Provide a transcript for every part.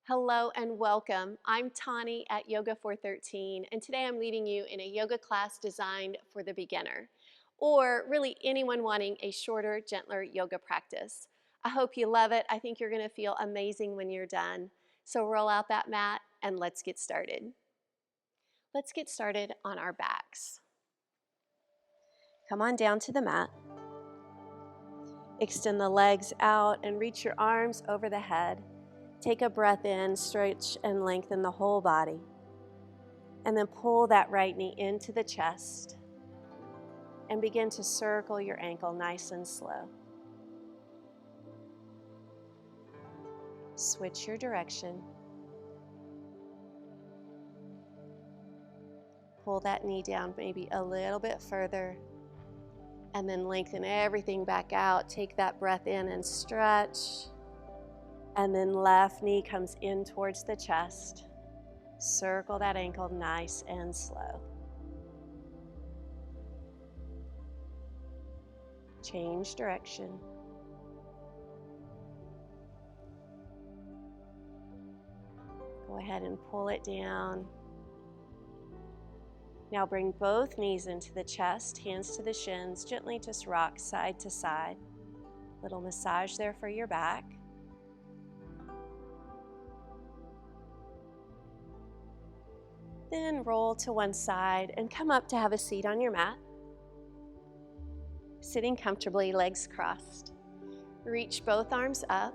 Hello and welcome. I'm Tauni at Yoga 413, and today I'm leading you in a yoga class designed for the beginner, or really anyone wanting a shorter, gentler yoga practice. I hope you love it. I think you're going to feel amazing when you're done. So roll out that mat and let's get started. Let's get started on our backs. Come on down to the mat. Extend the legs out and reach your arms over the head. Take a breath in, stretch and lengthen the whole body. And then pull that right knee into the chest and begin to circle your ankle nice and slow. Switch your direction. Pull that knee down maybe a little bit further and then lengthen everything back out. Take that breath in and stretch. And then left knee comes in towards the chest. Circle that ankle nice and slow. Change direction. Go ahead and pull it down. Now bring both knees into the chest, hands to the shins. Gently just rock side to side. Little massage there for your back. Then roll to one side and come up to have a seat on your mat. Sitting comfortably, legs crossed. Reach both arms up.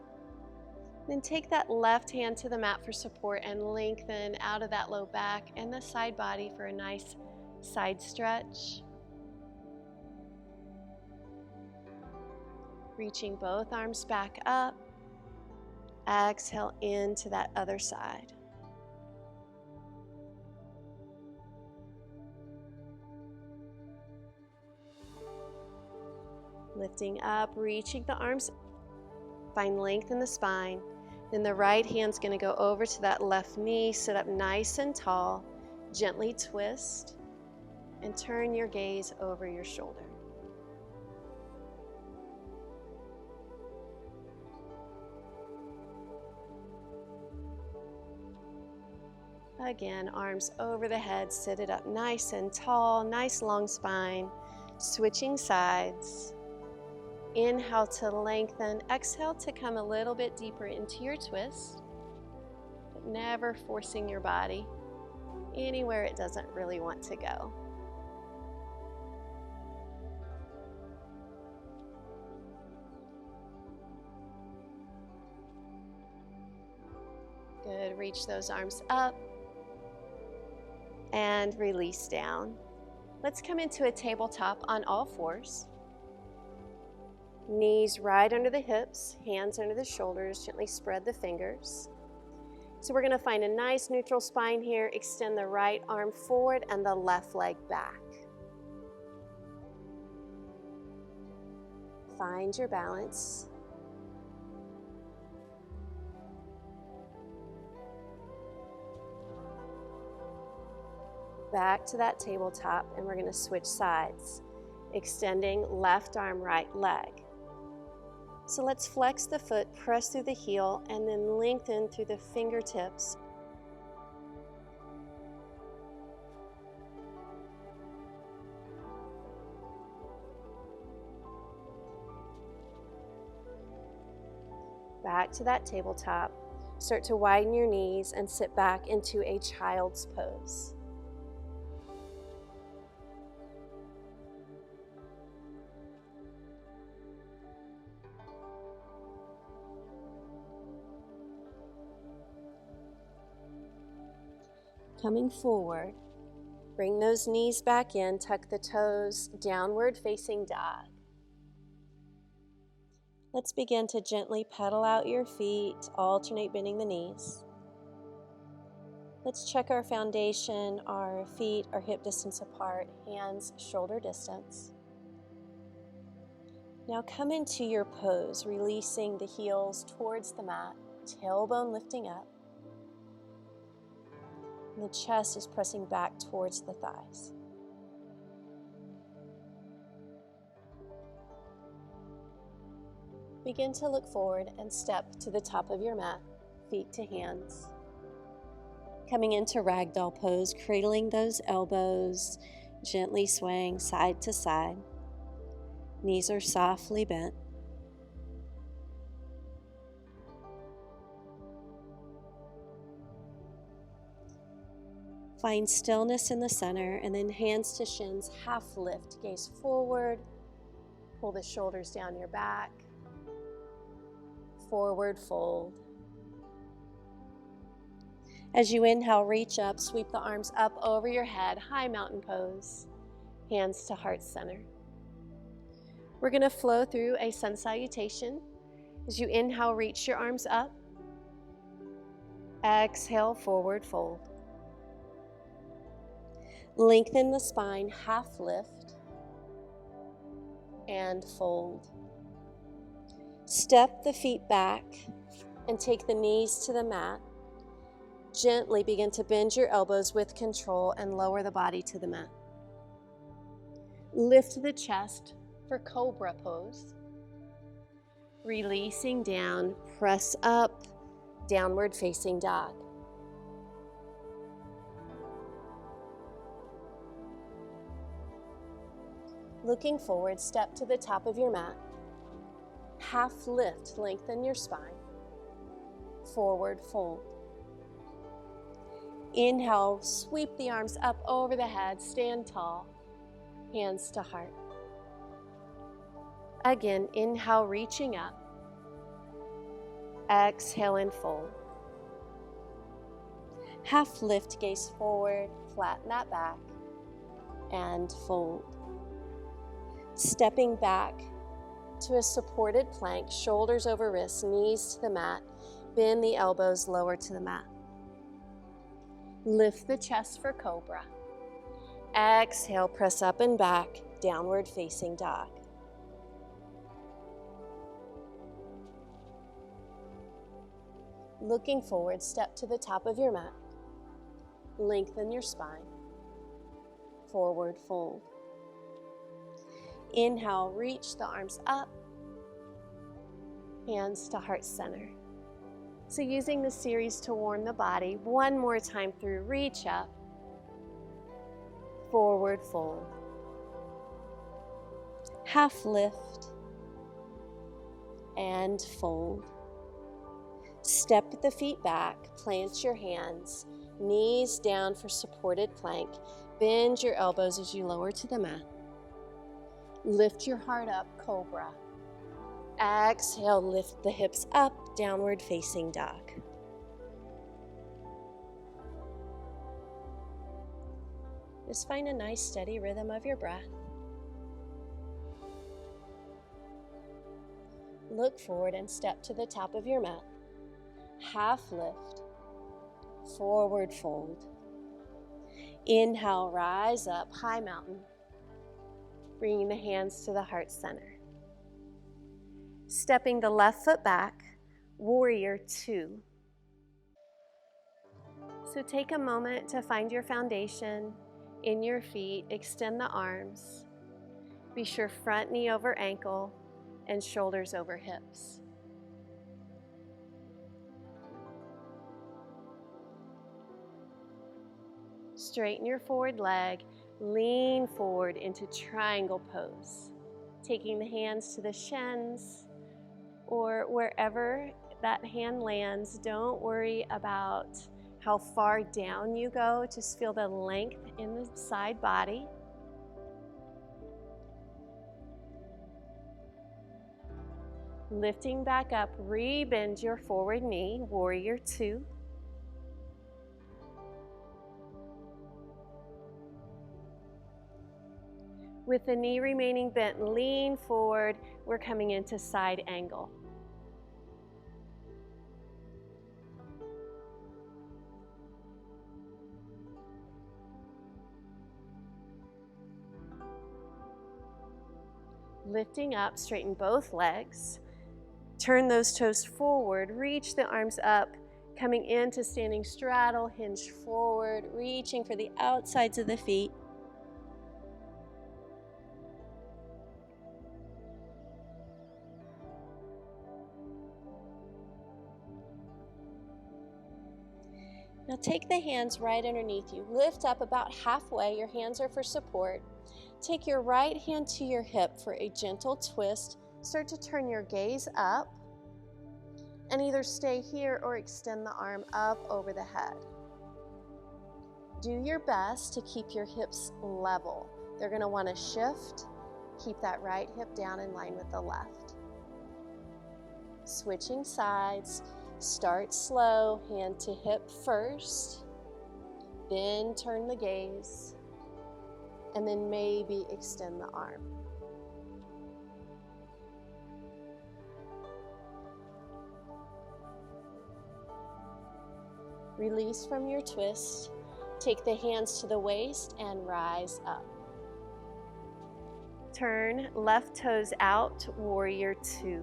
Then take that left hand to the mat for support and lengthen out of that low back and the side body for a nice side stretch. Reaching both arms back up. Exhale into that other side. Lifting up, reaching the arms. Find length in the spine. Then the right hand's going to go over to that left knee. Sit up nice and tall. Gently twist and turn your gaze over your shoulder. Again, arms over the head. Sit it up nice and tall. Nice long spine. Switching sides. Inhale to lengthen. Exhale to come a little bit deeper into your twist, but never forcing your body anywhere it doesn't really want to go. Good. Reach those arms up and release down. Let's come into a tabletop on all fours. Knees right under the hips, hands under the shoulders, gently spread the fingers. So we're going to find a nice neutral spine here. Extend the right arm forward and the left leg back. Find your balance. Back to that tabletop, and we're going to switch sides. Extending left arm, right leg. So let's flex the foot, press through the heel, and then lengthen through the fingertips. Back to that tabletop. Start to widen your knees and sit back into a child's pose. Coming forward, bring those knees back in, tuck the toes, downward facing dog. Let's begin to gently pedal out your feet, alternate bending the knees. Let's check our foundation. Our feet are hip distance apart, hands shoulder distance. Now come into your pose, releasing the heels towards the mat, tailbone lifting up. And the chest is pressing back towards the thighs. Begin to look forward and step to the top of your mat. feet to hands. Coming into ragdoll pose, cradling those elbows, gently swaying side to side. Knees are softly bent. Find stillness in the center, and then hands to shins, half lift, gaze forward. Pull the shoulders down your back. Forward fold. As you inhale, reach up, sweep the arms up over your head, high mountain pose, hands to heart center. We're going to flow through a sun salutation. As you inhale, reach your arms up. Exhale, forward fold. Lengthen the spine, half lift, and fold. Step the feet back and take the knees to the mat. Gently begin to bend your elbows with control and lower the body to the mat. Lift the chest for cobra pose. Releasing down, press up, downward facing dog. Looking forward, step to the top of your mat. Half lift, lengthen your spine. Forward fold. Inhale, sweep the arms up over the head, stand tall, hands to heart. Again, inhale, reaching up. Exhale and fold. Half lift, gaze forward, flatten that back, and fold. Stepping back to a supported plank, shoulders over wrists, knees to the mat, bend the elbows lower to the mat. Lift the chest for cobra. Exhale, press up and back, downward facing dog. Looking forward, step to the top of your mat. Lengthen your spine. Forward fold. Inhale, reach the arms up. Hands to heart center. So using the series to warm the body, one more time through, reach up. Forward fold. Half lift. And fold. Step the feet back, plant your hands, knees down for supported plank. Bend your elbows as you lower to the mat. Lift your heart up, cobra. Exhale, lift the hips up, downward facing dog. Just find a nice steady rhythm of your breath. Look forward and step to the top of your mat. Half lift, forward fold. Inhale, rise up, high mountain. Bringing the hands to the heart center. Stepping the left foot back, warrior two. So take a moment to find your foundation in your feet, extend the arms. Be sure front knee over ankle and shoulders over hips. Straighten your forward leg, lean forward into triangle pose. Taking the hands to the shins or wherever that hand lands. Don't worry about how far down you go. Just feel the length in the side body. Lifting back up, re-bend your forward knee, warrior two. With the knee remaining bent, lean forward. We're coming into side angle. Lifting up, straighten both legs. Turn those toes forward, reach the arms up, coming into standing straddle, hinge forward, reaching for the outsides of the feet. Now take the hands right underneath you. Lift up about halfway. Your hands are for support. Take your right hand to your hip for a gentle twist. Start to turn your gaze up and either stay here or extend the arm up over the head. Do your best to keep your hips level. They're going to want to shift. Keep that right hip down in line with the left. Switching sides. Start slow, hand to hip first. Then turn the gaze. And then maybe extend the arm. Release from your twist. Take the hands to the waist and rise up. Turn left toes out, warrior two.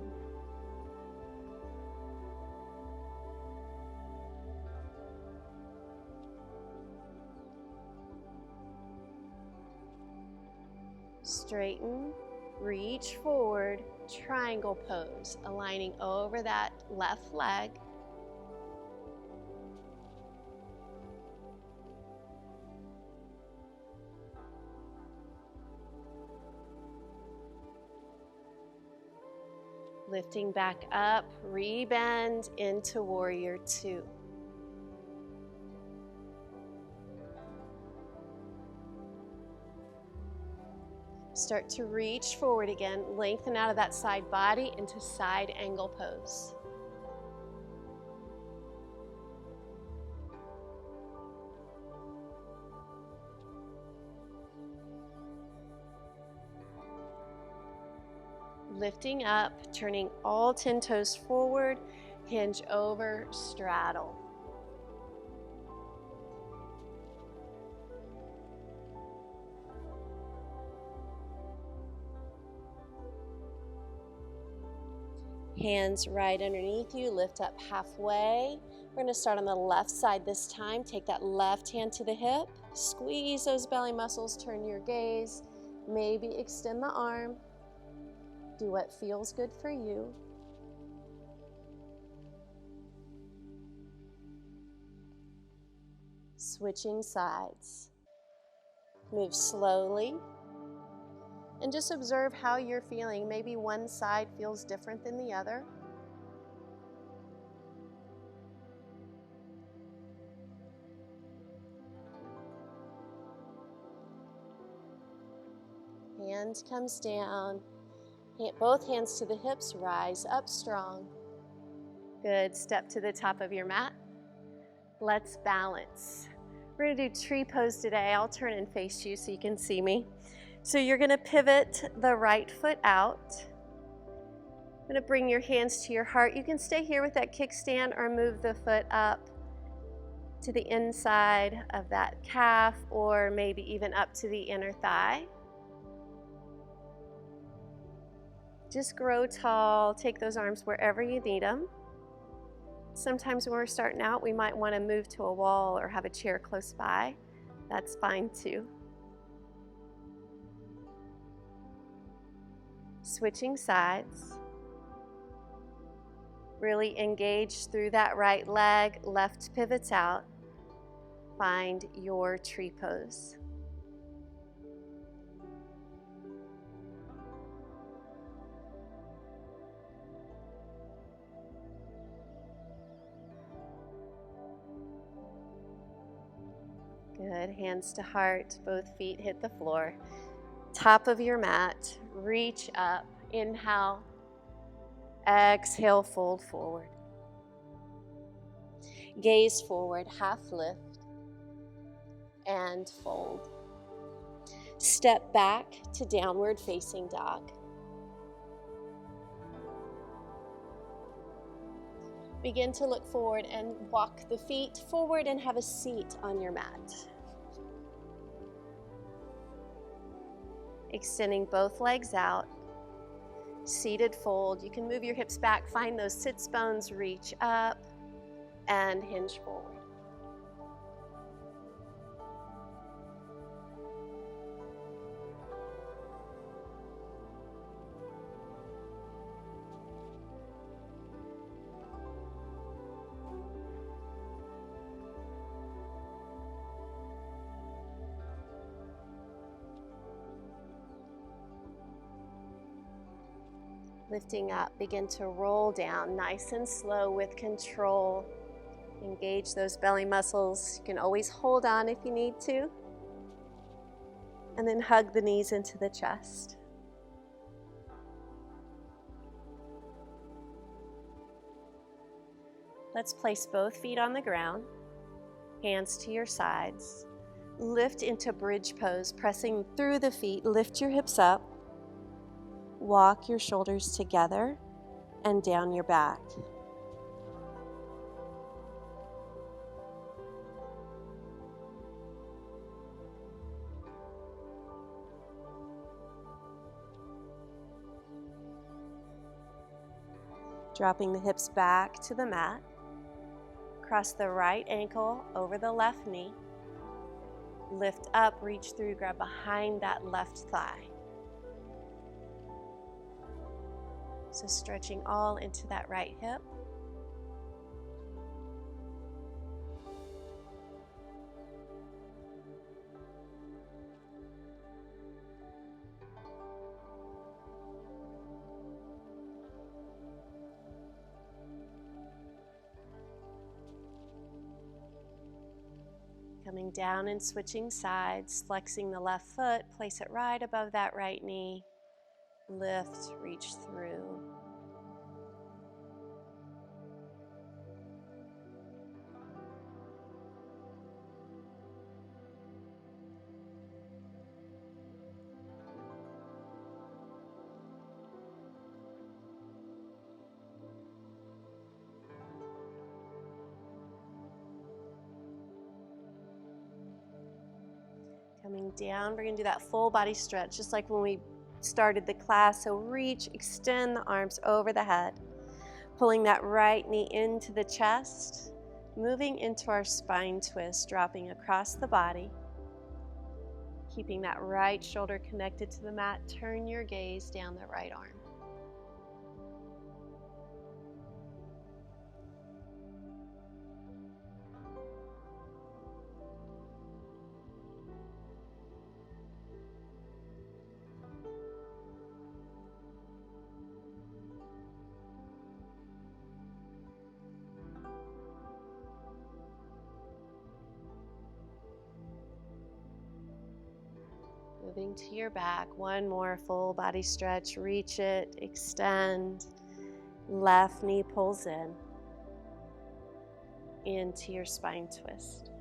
Straighten, reach forward, triangle pose, aligning over that left leg. Lifting back up, rebend into warrior two. Start to reach forward again, lengthen out of that side body into side angle pose. Lifting up, turning all 10 toes forward, hinge over, straddle. Hands right underneath you, lift up halfway. We're going to start on the left side this time. Take that left hand to the hip, squeeze those belly muscles, turn your gaze, maybe extend the arm. Do what feels good for you. Switching sides. Move slowly. And just observe how you're feeling. Maybe one side feels different than the other. Hand comes down. Both hands to the hips, rise up strong. Good. Step to the top of your mat. Let's balance. We're going to do tree pose today. I'll turn and face you so you can see me. So you're going to pivot the right foot out. I'm going to bring your hands to your heart. You can stay here with that kickstand or move the foot up to the inside of that calf or maybe even up to the inner thigh. Just grow tall. Take those arms wherever you need them. Sometimes when we're starting out, we might want to move to a wall or have a chair close by. That's fine too. Switching sides. Really engage through that right leg, left pivots out. Find your tree pose. Good. Hands to heart, both feet hit the floor. Top of your mat, reach up, inhale, exhale, fold forward. Gaze forward, half lift, and fold. Step back to downward facing dog. Begin to look forward and walk the feet forward and have a seat on your mat. Extending both legs out. Seated fold. You can move your hips back, find those sits bones, reach up, and hinge forward. Lifting up, begin to roll down nice and slow with control. Engage those belly muscles. You can always hold on if you need to. And then hug the knees into the chest. Let's place both feet on the ground, hands to your sides. Lift into bridge pose, pressing through the feet. Lift your hips up. Walk your shoulders together and down your back. Dropping the hips back to the mat. Cross the right ankle over the left knee. Lift up, reach through, grab behind that left thigh. So stretching all into that right hip. Coming down and switching sides, flexing the left foot, place it right above that right knee. Lift, reach through. Coming down, we're going to do that full body stretch, just like when we started the class. So reach, extend the arms over the head, pulling that right knee into the chest, moving into our spine twist, dropping across the body, keeping that right shoulder connected to the mat. Turn your gaze down the right arm. Moving to your back, one more full body stretch. Reach it, extend. Left knee pulls in into your spine twist.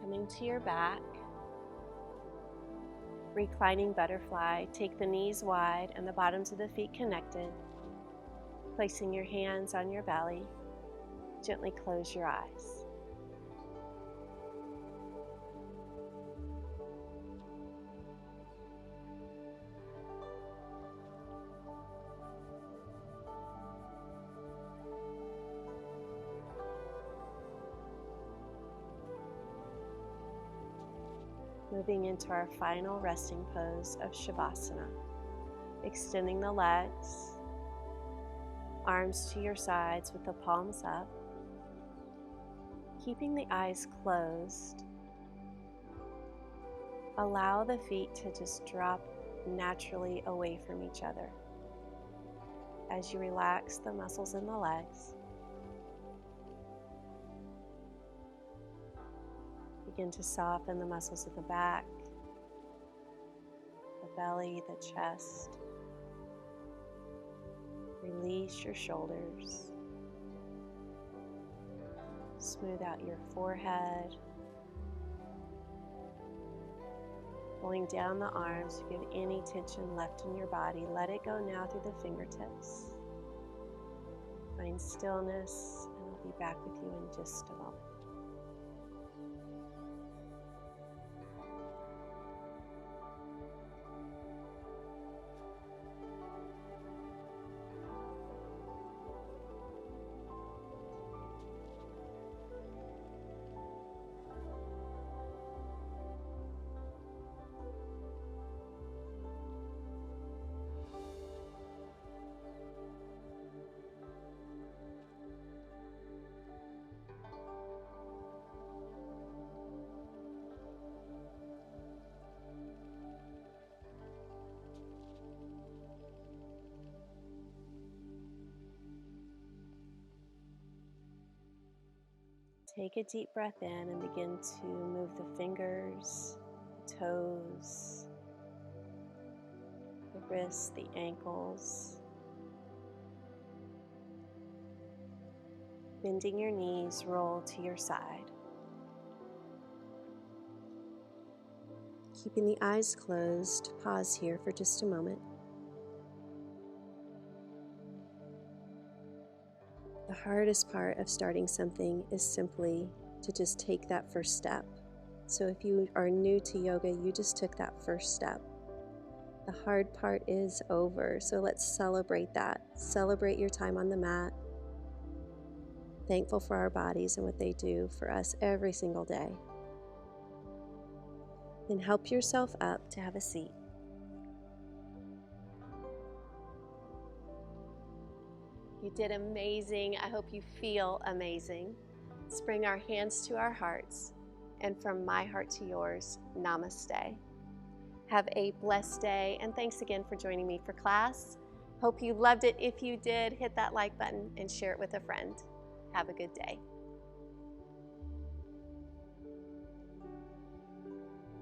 Coming to your back, reclining butterfly. Take the knees wide and the bottoms of the feet connected. Placing your hands on your belly, gently close your eyes. Moving into our final resting pose of Shavasana. Extending the legs, arms to your sides with the palms up. Keeping the eyes closed. Allow the feet to just drop naturally away from each other as you relax the muscles in the legs. Begin to soften the muscles of the back, the belly, the chest. Release your shoulders. Smooth out your forehead. Pulling down the arms, if you have any tension left in your body, let it go now through the fingertips. Find stillness, and I'll be back with you in just a moment. Take a deep breath in and begin to move the fingers, the toes, the wrists, the ankles. Bending your knees, roll to your side. Keeping the eyes closed, pause here for just a moment. The hardest part of starting something is simply to just take that first step. So if you are new to yoga, you just took that first step. The hard part is over, so let's celebrate that. Celebrate your time on the mat. Thankful for our bodies and what they do for us every single day. Then help yourself up to have a seat. You did amazing. I hope you feel amazing. Let's bring our hands to our hearts. And from my heart to yours, namaste. Have a blessed day, and thanks again for joining me for class. Hope you loved it. If you did, hit that like button and share it with a friend. Have a good day.